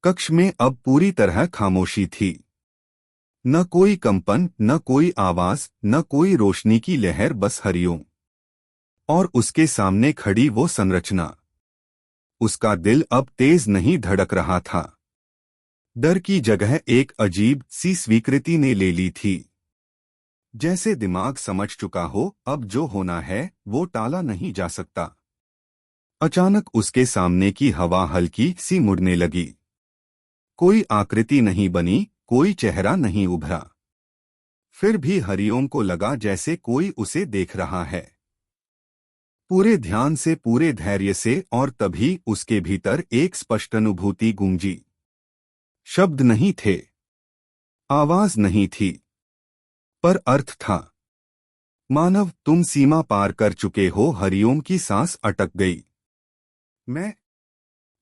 कक्ष में अब पूरी तरह खामोशी थी। न कोई कंपन, न कोई आवाज, न कोई रोशनी की लहर, बस हरिओम और उसके सामने खड़ी वो संरचना। उसका दिल अब तेज नहीं धड़क रहा था। डर की जगह एक अजीब सी स्वीकृति ने ले ली थी। जैसे दिमाग समझ चुका हो अब जो होना है वो टाला नहीं जा सकता। अचानक उसके सामने की हवा हल्की सी मुड़ने लगी। कोई आकृति नहीं बनी, कोई चेहरा नहीं उभरा। फिर भी हरिओम को लगा जैसे कोई उसे देख रहा है, पूरे ध्यान से, पूरे धैर्य से। और तभी उसके भीतर एक स्पष्ट अनुभूति गूंजी। शब्द नहीं थे, आवाज नहीं थी, पर अर्थ था। मानव, तुम सीमा पार कर चुके हो। हरिओम की सांस अटक गई। मैं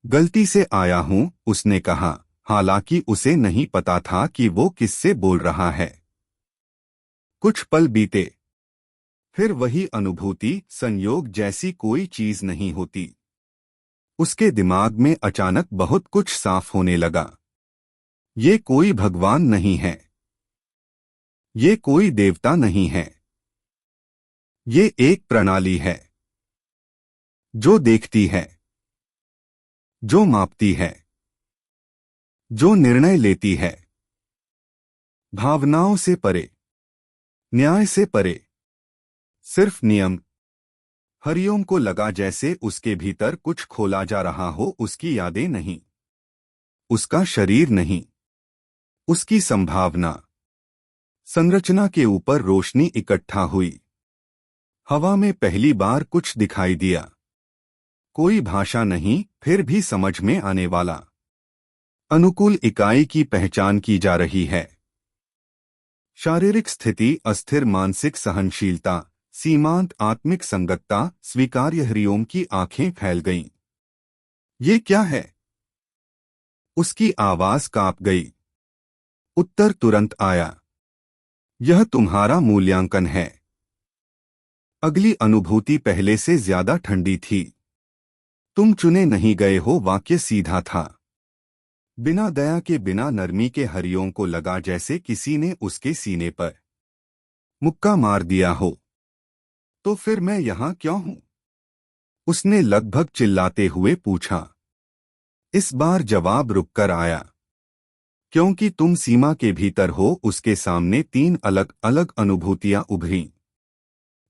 गलती से आया हूं, उसने कहा, हालांकि उसे नहीं पता था कि वो किससे बोल रहा है। कुछ पल बीते, फिर वही अनुभूति, संयोग जैसी कोई चीज नहीं होती। उसके दिमाग में अचानक बहुत कुछ साफ होने लगा। ये कोई भगवान नहीं है, ये कोई देवता नहीं है, ये एक प्रणाली है जो देखती है, जो मापती है, जो निर्णय लेती है, भावनाओं से परे, न्याय से परे, सिर्फ नियम। हरिओम को लगा जैसे उसके भीतर कुछ खोला जा रहा हो, उसकी यादें नहीं, उसका शरीर नहीं, उसकी संभावना। संरचना के ऊपर रोशनी इकट्ठा हुई। हवा में पहली बार कुछ दिखाई दिया। कोई भाषा नहीं, फिर भी समझ में आने वाला। अनुकूल इकाई की पहचान की जा रही है। शारीरिक स्थिति अस्थिर, मानसिक सहनशीलता, सीमांत आत्मिक संगतता स्वीकार्य। हरिओम की आंखें फैल गईं। ये क्या है? उसकी आवाज कांप गई। उत्तर तुरंत आया, यह तुम्हारा मूल्यांकन है। अगली अनुभूति पहले से ज्यादा ठंडी थी। तुम चुने नहीं गए हो। वाक्य सीधा था, बिना दया के, बिना नरमी के। हरिओम को लगा जैसे किसी ने उसके सीने पर मुक्का मार दिया हो। तो फिर मैं यहां क्यों हूं? उसने लगभग चिल्लाते हुए पूछा। इस बार जवाब रुककर आया, क्योंकि तुम सीमा के भीतर हो। उसके सामने तीन अलग अलग अनुभूतियां उभरीं,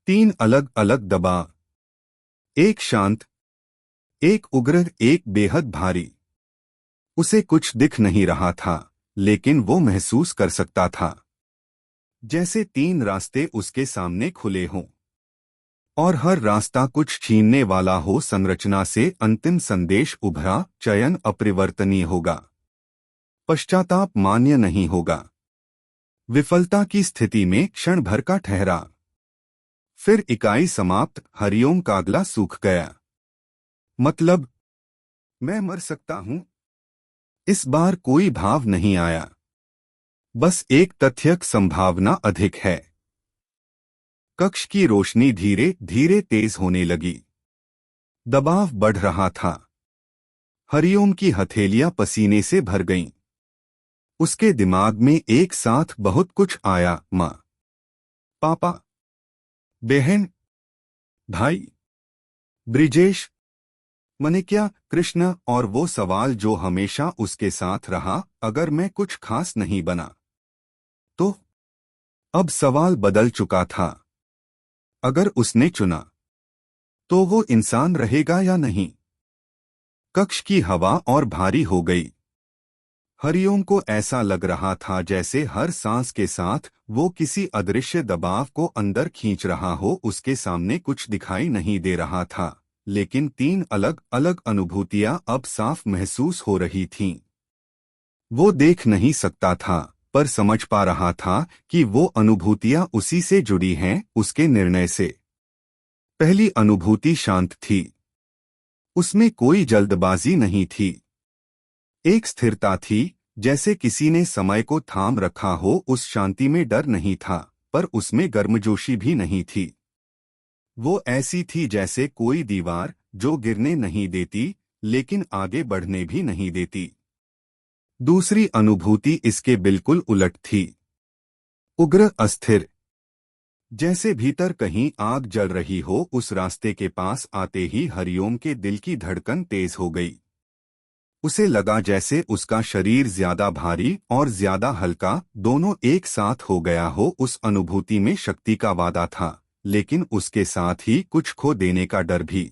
तीन अलग अलग दबाव, एक शांत, एक उग्र, एक बेहद भारी। उसे कुछ दिख नहीं रहा था, लेकिन वो महसूस कर सकता था, जैसे तीन रास्ते उसके सामने खुले हों और हर रास्ता कुछ छीनने वाला हो। संरचना से अंतिम संदेश उभरा, चयन अपरिवर्तनीय होगा, पश्चाताप मान्य नहीं होगा। विफलता की स्थिति में क्षण भर का ठहराव, फिर इकाई समाप्त। हरिओम का गला सूख गया। मतलब, मैं मर सकता हूं? इस बार कोई भाव नहीं आया, बस एक तथ्यक संभावना अधिक है। कक्ष की रोशनी धीरे धीरे तेज होने लगी। दबाव बढ़ रहा था। हरिओम की हथेलियां पसीने से भर गईं। उसके दिमाग में एक साथ बहुत कुछ आया, मां, पापा, बहन, भाई, ब्रिजेश, मनिक्या, कृष्ण, और वो सवाल जो हमेशा उसके साथ रहा, अगर मैं कुछ खास नहीं बना तो? अब सवाल बदल चुका था, अगर उसने चुना तो वो इंसान रहेगा या नहीं? कक्ष की हवा और भारी हो गई। हरिओम को ऐसा लग रहा था जैसे हर सांस के साथ वो किसी अदृश्य दबाव को अंदर खींच रहा हो। उसके सामने कुछ दिखाई नहीं दे रहा था, लेकिन तीन अलग अलग अनुभूतियां अब साफ महसूस हो रही थीं। वो देख नहीं सकता था, पर समझ पा रहा था कि वो अनुभूतियां उसी से जुड़ी हैं, उसके निर्णय से। पहली अनुभूति शांत थी। उसमें कोई जल्दबाजी नहीं थी। एक स्थिरता थी, जैसे किसी ने समय को थाम रखा हो। उस शांति में डर नहीं था, पर उसमें गर्मजोशी भी नहीं थी। वो ऐसी थी जैसे कोई दीवार जो गिरने नहीं देती, लेकिन आगे बढ़ने भी नहीं देती। दूसरी अनुभूति इसके बिल्कुल उलट थी। उग्र, अस्थिर, जैसे भीतर कहीं आग जल रही हो। उस रास्ते के पास आते ही हरिओम के दिल की धड़कन तेज हो गई। उसे लगा जैसे उसका शरीर ज्यादा भारी और ज्यादा हल्का दोनों एक साथ हो गया हो। उस अनुभूति में शक्ति का वादा था, लेकिन उसके साथ ही कुछ खो देने का डर भी।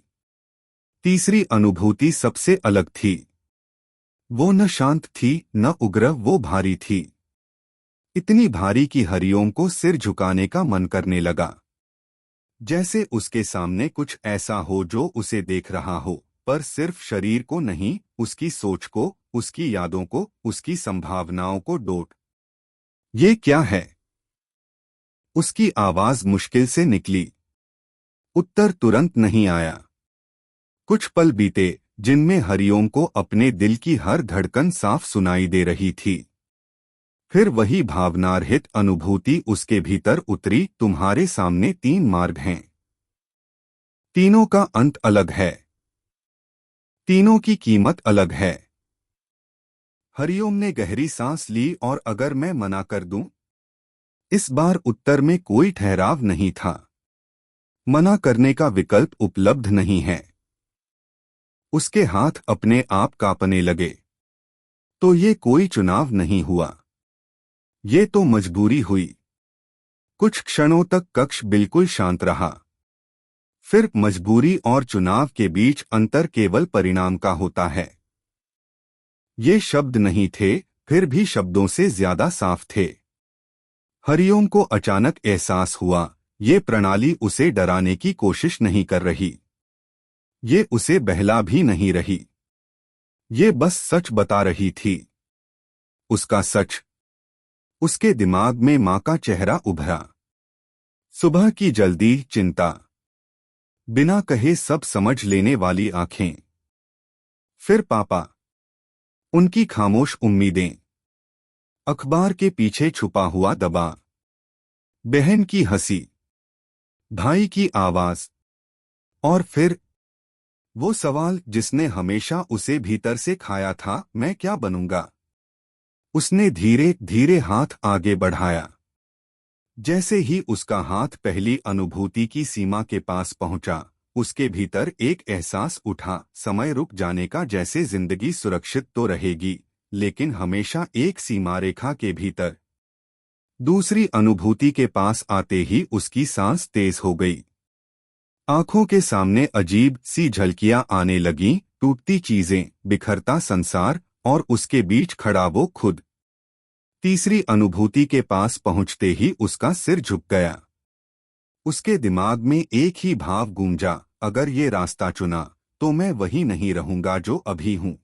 तीसरी अनुभूति सबसे अलग थी। वो न शांत थी, न उग्र, वो भारी थी। इतनी भारी कि हरिओम को सिर झुकाने का मन करने लगा। जैसे उसके सामने कुछ ऐसा हो जो उसे देख रहा हो, पर सिर्फ शरीर को नहीं, उसकी सोच को, उसकी यादों को, उसकी संभावनाओं को डोट। ये क्या है? उसकी आवाज मुश्किल से निकली। उत्तर तुरंत नहीं आया। कुछ पल बीते, जिनमें हरिओम को अपने दिल की हर धड़कन साफ सुनाई दे रही थी। फिर वही भावनारहित अनुभूति उसके भीतर उतरी। तुम्हारे सामने 3 मार्ग हैं। तीनों का अंत अलग है। तीनों की कीमत अलग है। हरिओम ने गहरी सांस ली। और अगर मैं मना कर दूं? इस बार उत्तर में कोई ठहराव नहीं था। मना करने का विकल्प उपलब्ध नहीं है। उसके हाथ अपने आप कांपने लगे। तो ये कोई चुनाव नहीं हुआ, ये तो मजबूरी हुई। कुछ क्षणों तक कक्ष बिल्कुल शांत रहा। फिर मजबूरी और चुनाव के बीच अंतर केवल परिणाम का होता है। ये शब्द नहीं थे, फिर भी शब्दों से ज्यादा साफ थे। हरिओम को अचानक एहसास हुआ, ये प्रणाली उसे डराने की कोशिश नहीं कर रही। ये उसे बहला भी नहीं रही। ये बस सच बता रही थी। उसका सच। उसके दिमाग में माँ का चेहरा उभरा। सुबह की जल्दी, चिंता, बिना कहे सब समझ लेने वाली आंखें। फिर पापा, उनकी खामोश उम्मीदें, अखबार के पीछे छुपा हुआ दबाव, बहन की हंसी, भाई की आवाज, और फिर वो सवाल जिसने हमेशा उसे भीतर से खाया था, मैं क्या बनूंगा? उसने धीरे धीरे हाथ आगे बढ़ाया। जैसे ही उसका हाथ पहली अनुभूति की सीमा के पास पहुंचा, उसके भीतर एक एहसास उठा, समय रुक जाने का। जैसे जिंदगी सुरक्षित तो रहेगी, लेकिन हमेशा एक सीमा रेखा के भीतर। दूसरी अनुभूति के पास आते ही उसकी सांस तेज हो गई। आंखों के सामने अजीब सी झलकियां आने लगीं, टूटती चीजें, बिखरता संसार, और उसके बीच खड़ा वो खुद। तीसरी अनुभूति के पास पहुंचते ही उसका सिर झुक गया। उसके दिमाग में एक ही भाव गूंजा, अगर ये रास्ता चुना, तो मैं वही नहीं रहूंगा जो अभी हूं।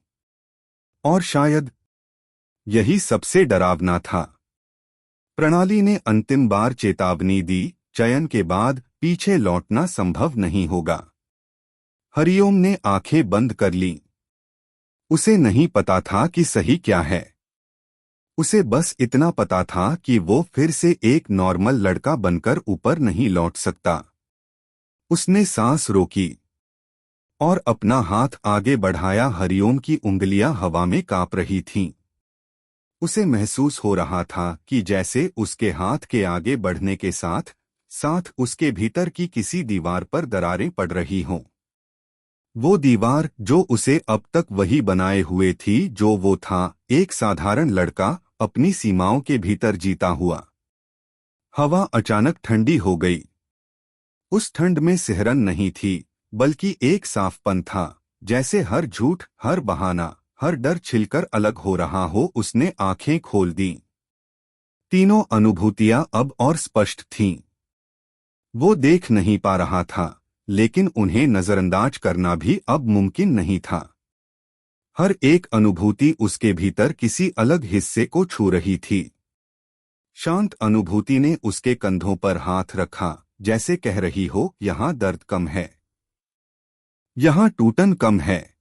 और शायद यही सबसे डरावना था। प्रणाली ने अंतिम बार चेतावनी दी, चयन के बाद पीछे लौटना संभव नहीं होगा। हरिओम ने आंखें बंद कर लीं। उसे नहीं पता था कि सही क्या है। उसे बस इतना पता था कि वो फिर से एक नॉर्मल लड़का बनकर ऊपर नहीं लौट सकता। उसने सांस रोकी और अपना हाथ आगे बढ़ाया। हरिओम की उंगलियां हवा में कांप रही थीं। उसे महसूस हो रहा था कि जैसे उसके हाथ के आगे बढ़ने के साथ साथ उसके भीतर की किसी दीवार पर दरारें पड़ रही हों। वो दीवार जो उसे अब तक वही बनाए हुए थी जो वो था, एक साधारण लड़का, अपनी सीमाओं के भीतर जीता हुआ। हवा अचानक ठंडी हो गई। उस ठंड में सिहरन नहीं थी, बल्कि एक साफपन था, जैसे हर झूठ, हर बहाना, हर डर छिलकर अलग हो रहा हो। उसने आंखें खोल दीं। तीनों अनुभूतियां अब और स्पष्ट थीं। वो देख नहीं पा रहा था, लेकिन उन्हें नजरअंदाज करना भी अब मुमकिन नहीं था। हर एक अनुभूति उसके भीतर किसी अलग हिस्से को छू रही थी। शांत अनुभूति ने उसके कंधों पर हाथ रखा, जैसे कह रही हो, यहाँ दर्द कम है, यहाँ टूटन कम है,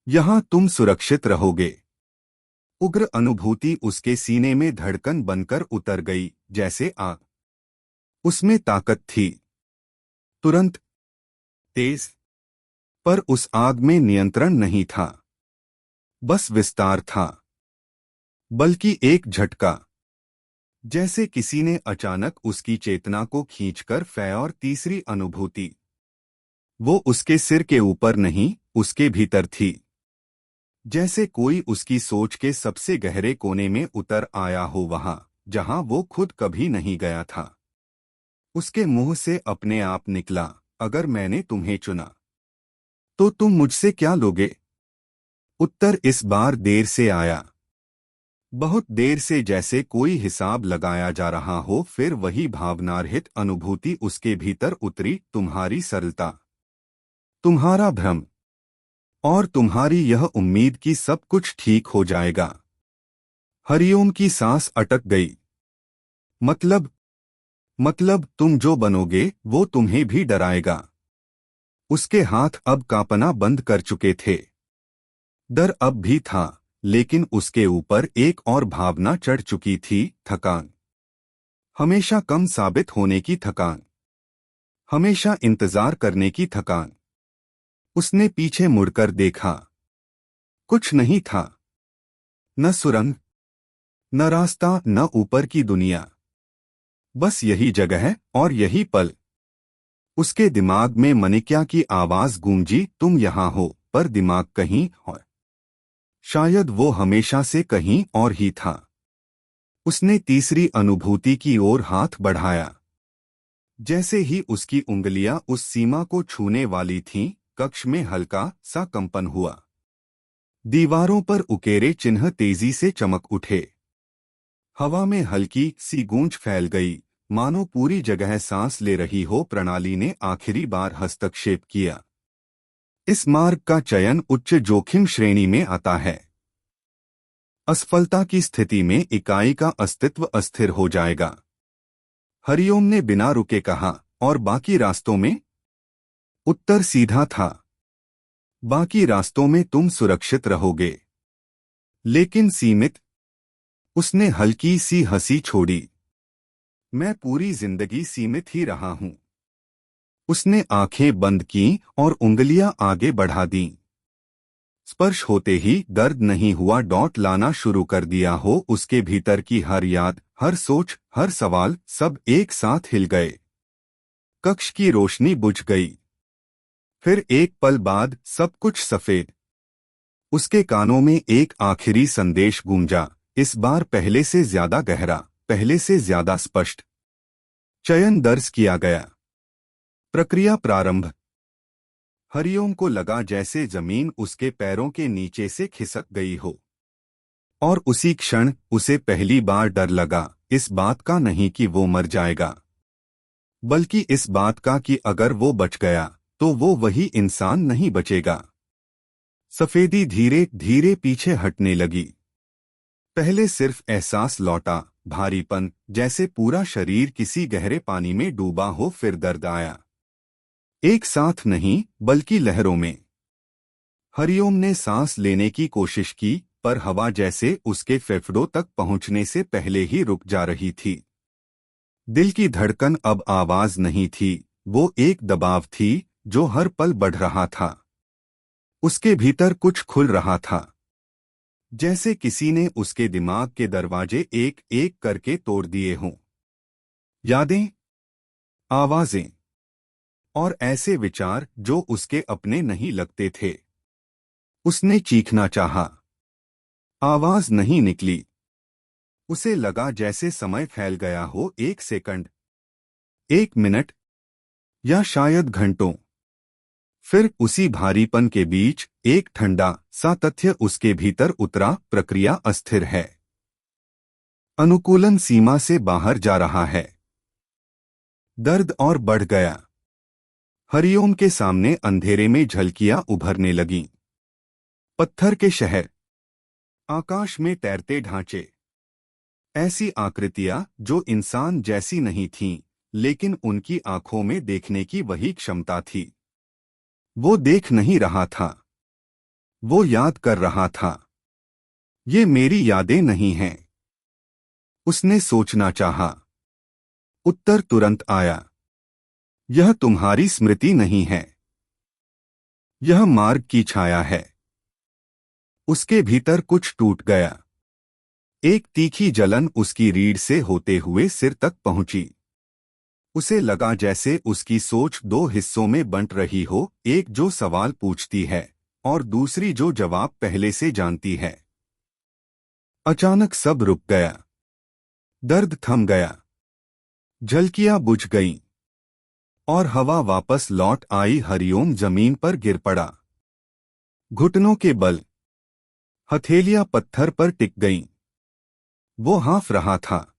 यहाँ तुम सुरक्षित रहोगे। उग्र अनुभूति उसके सीने में धड़कन बनकर उतर गई, जैसे आग। उसमें ताकत थी, तुरंत, तेज, पर उस आग में नियंत्रण नहीं था। बस विस्तार था, बल्कि एक झटका, जैसे किसी ने अचानक उसकी चेतना को खींचकर और तीसरी अनुभूति, वो उसके सिर के ऊपर नहीं, उसके भीतर थी। जैसे कोई उसकी सोच के सबसे गहरे कोने में उतर आया हो, वहां जहां वो खुद कभी नहीं गया था। उसके मुंह से अपने आप निकला, अगर मैंने तुम्हें चुना तो तुम मुझसे क्या लोगे? उत्तर इस बार देर से आया, बहुत देर से, जैसे कोई हिसाब लगाया जा रहा हो। फिर वही भावनारहित अनुभूति उसके भीतर उतरी, तुम्हारी सरलता, तुम्हारा भ्रम और तुम्हारी यह उम्मीद कि सब कुछ ठीक हो जाएगा। हरिओम की सांस अटक गई। मतलब तुम जो बनोगे वो तुम्हें भी डराएगा। उसके हाथ अब कांपना बंद कर चुके थे। डर अब भी था, लेकिन उसके ऊपर एक और भावना चढ़ चुकी थी, थकान। हमेशा कम साबित होने की थकान, हमेशा इंतजार करने की थकान। उसने पीछे मुड़कर देखा। कुछ नहीं था, न सुरंग, न रास्ता, न ऊपर की दुनिया। बस यही जगह और यही पल। उसके दिमाग में मनिक्या की आवाज गूंजी, तुम यहां हो, पर दिमाग कहीं और। शायद वो हमेशा से कहीं और ही था। उसने तीसरी अनुभूति की ओर हाथ बढ़ाया। जैसे ही उसकी उंगलियां उस सीमा को छूने वाली थीं, कक्ष में हल्का सा कंपन हुआ। दीवारों पर उकेरे चिन्ह तेजी से चमक उठे। हवा में हल्की सी गूंज फैल गई, मानो पूरी जगह सांस ले रही हो। प्रणाली ने आखिरी बार हस्तक्षेप किया। इस मार्ग का चयन उच्च जोखिम श्रेणी में आता है। असफलता की स्थिति में इकाई का अस्तित्व अस्थिर हो जाएगा। हरिओम ने बिना रुके कहा, और बाकी रास्तों में? उत्तर सीधा था, बाकी रास्तों में तुम सुरक्षित रहोगे, लेकिन सीमित। उसने हल्की सी हंसी छोड़ी। मैं पूरी जिंदगी सीमित ही रहा हूं। उसने आंखें बंद की और उंगलियां आगे बढ़ा दीं। स्पर्श होते ही दर्द नहीं हुआ, डॉट लाना शुरू कर दिया हो। उसके भीतर की हर याद, हर सोच, हर सवाल, सब एक साथ हिल गए। कक्ष की रोशनी बुझ गई। फिर एक पल बाद सब कुछ सफेद। उसके कानों में एक आखिरी संदेश गूंजा, इस बार पहले से ज्यादा गहरा, पहले से ज्यादा स्पष्ट। चयन दर्ज किया गया। प्रक्रिया प्रारंभ। हरिओम को लगा जैसे जमीन उसके पैरों के नीचे से खिसक गई हो। और उसी क्षण उसे पहली बार डर लगा, इस बात का नहीं कि वो मर जाएगा, बल्कि इस बात का कि अगर वो बच गया तो वो वही इंसान नहीं बचेगा। सफेदी धीरे धीरे पीछे हटने लगी। पहले सिर्फ एहसास लौटा, भारीपन, जैसे पूरा शरीर किसी गहरे पानी में डूबा हो। फिर दर्द आया, एक साथ नहीं बल्कि लहरों में। हरिओम ने सांस लेने की कोशिश की, पर हवा जैसे उसके फेफड़ों तक पहुंचने से पहले ही रुक जा रही थी। दिल की धड़कन अब आवाज नहीं थी, वो एक दबाव थी जो हर पल बढ़ रहा था। उसके भीतर कुछ खुल रहा था, जैसे किसी ने उसके दिमाग के दरवाजे एक एक करके तोड़ दिए हों। यादें, आवाजें और ऐसे विचार जो उसके अपने नहीं लगते थे। उसने चीखना चाहा, आवाज नहीं निकली। उसे लगा जैसे समय फैल गया हो, एक सेकंड, एक मिनट, या शायद घंटों। फिर उसी भारीपन के बीच एक ठंडा सा तथ्य उसके भीतर उतरा, प्रक्रिया अस्थिर है, अनुकूलन सीमा से बाहर जा रहा है। दर्द और बढ़ गया। हरिओम के सामने अंधेरे में झलकियां उभरने लगीं। पत्थर के शहर, आकाश में तैरते ढांचे, ऐसी आकृतियां जो इंसान जैसी नहीं थीं, लेकिन उनकी आंखों में देखने की वही क्षमता थी। वो देख नहीं रहा था, वो याद कर रहा था। ये मेरी यादें नहीं हैं, उसने सोचना चाहा। उत्तर तुरंत आया, यह तुम्हारी स्मृति नहीं है, यह मार्ग की छाया है। उसके भीतर कुछ टूट गया। एक तीखी जलन उसकी रीढ़ से होते हुए सिर तक पहुंची। उसे लगा जैसे उसकी सोच दो हिस्सों में बंट रही हो, एक जो सवाल पूछती है और दूसरी जो जवाब पहले से जानती है। अचानक सब रुक गया। दर्द थम गया। झलकियां बुझ गईं और हवा वापस लौट आई। हरिओम जमीन पर गिर पड़ा। घुटनों के बल हथेलियां पत्थर पर टिक गईं। वो हाँफ रहा था।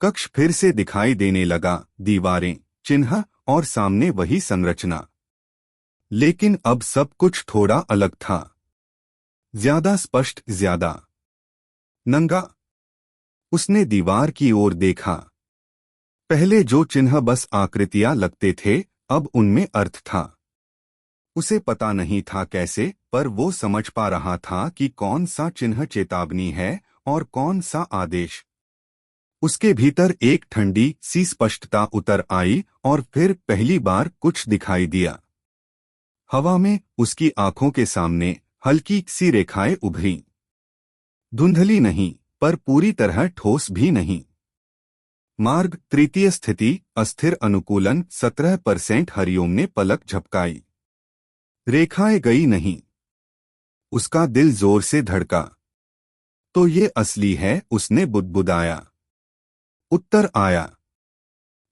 कक्ष फिर से दिखाई देने लगा, दीवारें, चिन्ह और सामने वही संरचना। लेकिन अब सब कुछ थोड़ा अलग था। ज्यादा स्पष्ट, ज्यादा नंगा। उसने दीवार की ओर देखा। पहले जो चिन्ह बस आकृतियां लगते थे, अब उनमें अर्थ था। उसे पता नहीं था कैसे, पर वो समझ पा रहा था कि कौन सा चिन्ह चेतावनी है और कौन सा आदेश। उसके भीतर एक ठंडी सी स्पष्टता उतर आई और फिर पहली बार कुछ दिखाई दिया। हवा में उसकी आंखों के सामने हल्की सी रेखाएं उभरी। धुंधली नहीं, पर पूरी तरह ठोस भी नहीं। मार्ग, तृतीय स्थिति, अस्थिर अनुकूलन, 17%। हरिओम ने पलक झपकाई। रेखाएं गई नहीं। उसका दिल जोर से धड़का। तो ये असली है, उसने बुदबुदाया। उत्तर आया,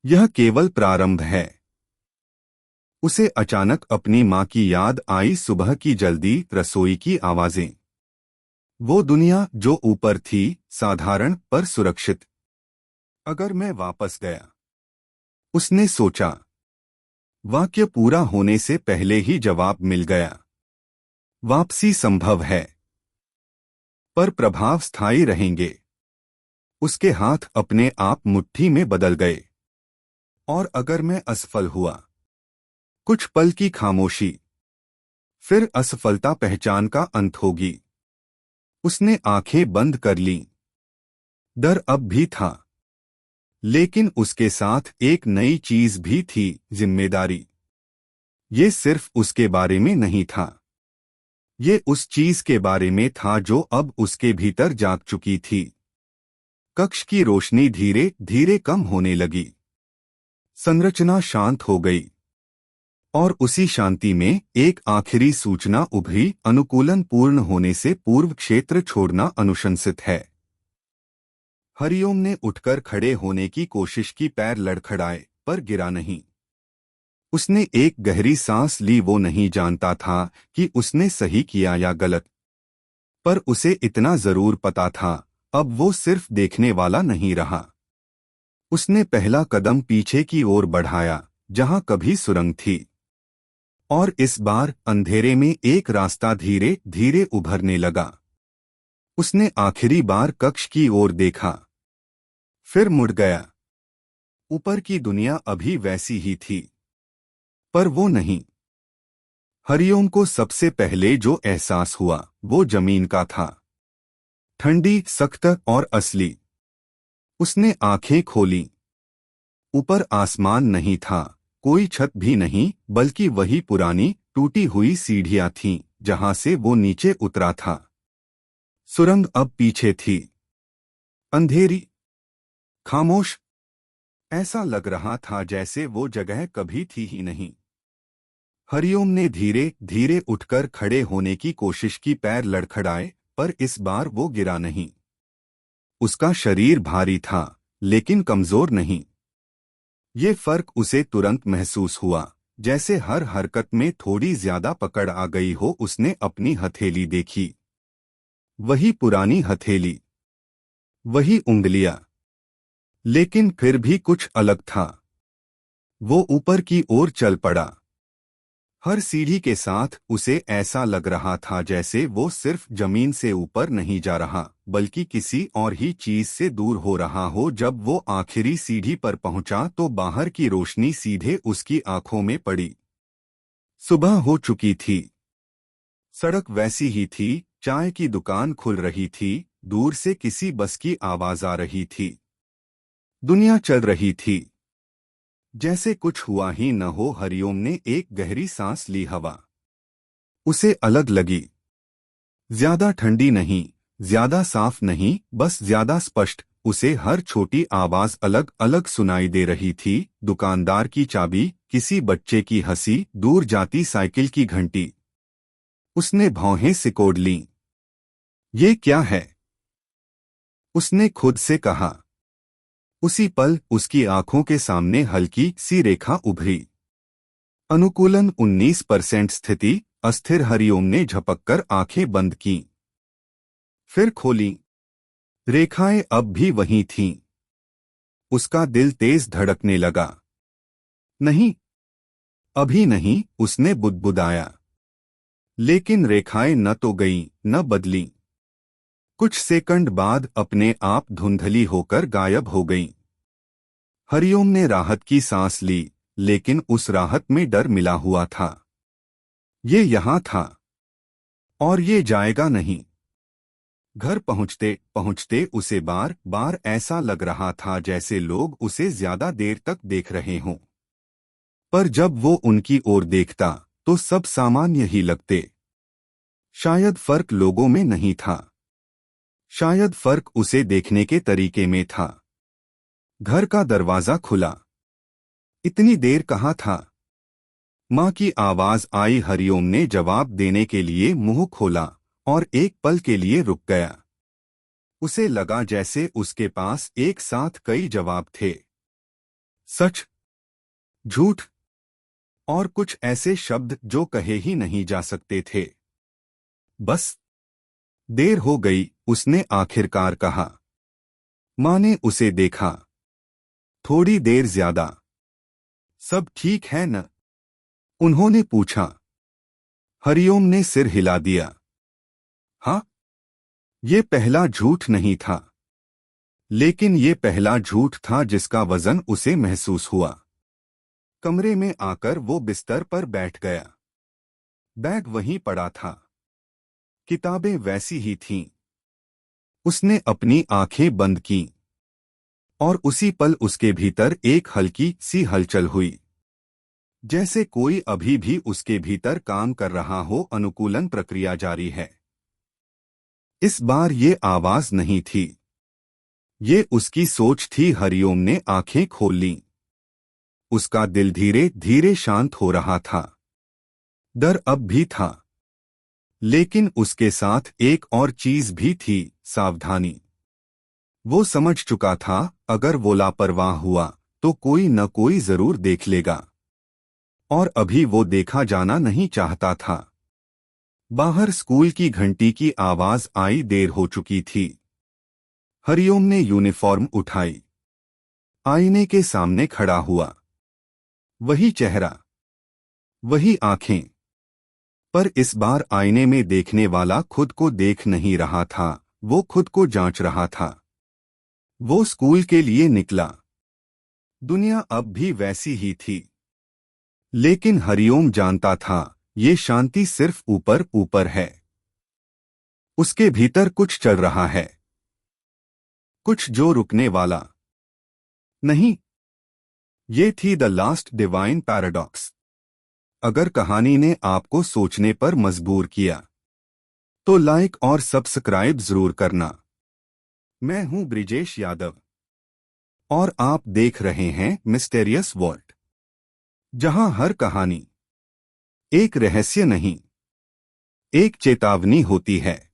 यह केवल प्रारंभ है। उसे अचानक अपनी माँ की याद आई। सुबह की जल्दी, रसोई की आवाजें। वो दुनिया जो ऊपर थी, साधारण पर सुरक्षित। अगर मैं वापस गया, उसने सोचा। वाक्य पूरा होने से पहले ही जवाब मिल गया। वापसी संभव है, पर प्रभाव स्थायी रहेंगे। उसके हाथ अपने आप मुट्ठी में बदल गए। और अगर मैं असफल हुआ? कुछ पल की खामोशी। फिर असफलता पहचान का अंत होगी। उसने आंखें बंद कर लीं। डर अब भी था, लेकिन उसके साथ एक नई चीज भी थी, जिम्मेदारी। ये सिर्फ उसके बारे में नहीं था। ये उस चीज के बारे में था जो अब उसके भीतर जाग चुकी थी। कक्ष की रोशनी धीरे धीरे कम होने लगी। संरचना शांत हो गई। और उसी शांति में एक आखिरी सूचना उभरी, अनुकूलन पूर्ण होने से पूर्व क्षेत्र छोड़ना अनुशंसित है। हरिओम ने उठकर खड़े होने की कोशिश की। पैर लड़खड़ाए, पर गिरा नहीं। उसने एक गहरी सांस ली। वो नहीं जानता था कि उसने सही किया या गलत, पर उसे इतना जरूर पता था, अब वो सिर्फ देखने वाला नहीं रहा। उसने पहला कदम पीछे की ओर बढ़ाया, जहां कभी सुरंग थी। और इस बार अंधेरे में एक रास्ता धीरे धीरे उभरने लगा। उसने आखिरी बार कक्ष की ओर देखा, फिर मुड़ गया। ऊपर की दुनिया अभी वैसी ही थी, पर वो नहीं। हरिओम को सबसे पहले जो एहसास हुआ, वो जमीन का था। ठंडी, सख्त और असली। उसने आंखें खोलीं। ऊपर आसमान नहीं था, कोई छत भी नहीं, बल्कि वही पुरानी टूटी हुई सीढ़ियां थीं, जहां से वो नीचे उतरा था। सुरंग अब पीछे थी। अंधेरी, खामोश। ऐसा लग रहा था जैसे वो जगह कभी थी ही नहीं। हरिओम ने धीरे धीरे उठकर खड़े होने की कोशिश की। पैर लड़खड़ाए, पर इस बार वो गिरा नहीं। उसका शरीर भारी था, लेकिन कमजोर नहीं। ये फर्क उसे तुरंत महसूस हुआ, जैसे हर हरकत में थोड़ी ज्यादा पकड़ आ गई हो। उसने अपनी हथेली देखी। वही पुरानी हथेली, वही उंगलियां, लेकिन फिर भी कुछ अलग था। वो ऊपर की ओर चल पड़ा। हर सीढ़ी के साथ उसे ऐसा लग रहा था जैसे वो सिर्फ जमीन से ऊपर नहीं जा रहा, बल्कि किसी और ही चीज से दूर हो रहा हो। जब वो आखिरी सीढ़ी पर पहुंचा तो बाहर की रोशनी सीधे उसकी आंखों में पड़ी। सुबह हो चुकी थी। सड़क वैसी ही थी, चाय की दुकान खुल रही थी, दूर से किसी बस की आवाज आ रही थी। दुनिया चल रही थी, जैसे कुछ हुआ ही न हो। हरिओम ने एक गहरी सांस ली। हवा उसे अलग लगी। ज्यादा ठंडी नहीं, ज्यादा साफ नहीं, बस ज्यादा स्पष्ट। उसे हर छोटी आवाज अलग अलग सुनाई दे रही थी। दुकानदार की चाबी, किसी बच्चे की हंसी, दूर जाती साइकिल की घंटी। उसने भौहें सिकोड़ लीं। ये क्या है? उसने खुद से कहा। उसी पल उसकी आंखों के सामने हल्की सी रेखा उभरी। अनुकूलन 19% स्थिति। अस्थिर। हरिओम ने झपककर आंखें बंद कीं, फिर खोलीं। रेखाएं अब भी वहीं थीं। उसका दिल तेज धड़कने लगा। नहीं, अभी नहीं, उसने बुदबुदाया। लेकिन रेखाएं न तो गईं न बदलीं। कुछ सेकंड बाद अपने आप धुंधली होकर गायब हो गईं। हरिओम ने राहत की सांस ली, लेकिन उस राहत में डर मिला हुआ था। ये यहां था और ये जाएगा नहीं। घर पहुंचते पहुंचते उसे बार बार ऐसा लग रहा था जैसे लोग उसे ज्यादा देर तक देख रहे हों। पर जब वो उनकी ओर देखता तो सब सामान्य ही लगते। शायद फर्क लोगों में नहीं था, शायद फर्क उसे देखने के तरीके में था। घर का दरवाजा खुला। इतनी देर कहाँ था? माँ की आवाज आई। हरिओम ने जवाब देने के लिए मुंह खोला और एक पल के लिए रुक गया। उसे लगा जैसे उसके पास एक साथ कई जवाब थे। सच, झूठ और कुछ ऐसे शब्द जो कहे ही नहीं जा सकते थे। बस देर हो गई, उसने आखिरकार कहा। माँ ने उसे देखा। थोड़ी देर ज्यादा। सब ठीक है न? उन्होंने पूछा। हरिओम ने सिर हिला दिया। हाँ। ये पहला झूठ नहीं था, लेकिन ये पहला झूठ था जिसका वजन उसे महसूस हुआ। कमरे में आकर वो बिस्तर पर बैठ गया। बैग वहीं पड़ा था, किताबें वैसी ही थीं। उसने अपनी आंखें बंद कीं और उसी पल उसके भीतर एक हल्की सी हलचल हुई, जैसे कोई अभी भी उसके भीतर काम कर रहा हो। अनुकूलन प्रक्रिया जारी है। इस बार ये आवाज नहीं थी, ये उसकी सोच थी। हरिओम ने आंखें खोल लीं। उसका दिल धीरे धीरे शांत हो रहा था। डर अब भी था, लेकिन उसके साथ एक और चीज भी थी, सावधानी। वो समझ चुका था, अगर वो लापरवाह हुआ तो कोई न कोई जरूर देख लेगा। और अभी वो देखा जाना नहीं चाहता था। बाहर स्कूल की घंटी की आवाज आई। देर हो चुकी थी। हरिओम ने यूनिफॉर्म उठाई, आईने के सामने खड़ा हुआ। वही चेहरा, वही आंखें, पर इस बार आईने में देखने वाला खुद को देख नहीं रहा था, वो खुद को जांच रहा था। वो स्कूल के लिए निकला। दुनिया अब भी वैसी ही थी, लेकिन हरिओम जानता था ये शांति सिर्फ ऊपर ऊपर है। उसके भीतर कुछ चल रहा है, कुछ जो रुकने वाला नहीं। ये थी द लास्ट डिवाइन पैराडॉक्स। अगर कहानी ने आपको सोचने पर मजबूर किया तो लाइक और सब्सक्राइब जरूर करना। मैं हूं ब्रिजेश यादव और आप देख रहे हैं मिस्टेरियस वर्ल्ड, जहां हर कहानी एक रहस्य नहीं, एक चेतावनी होती है।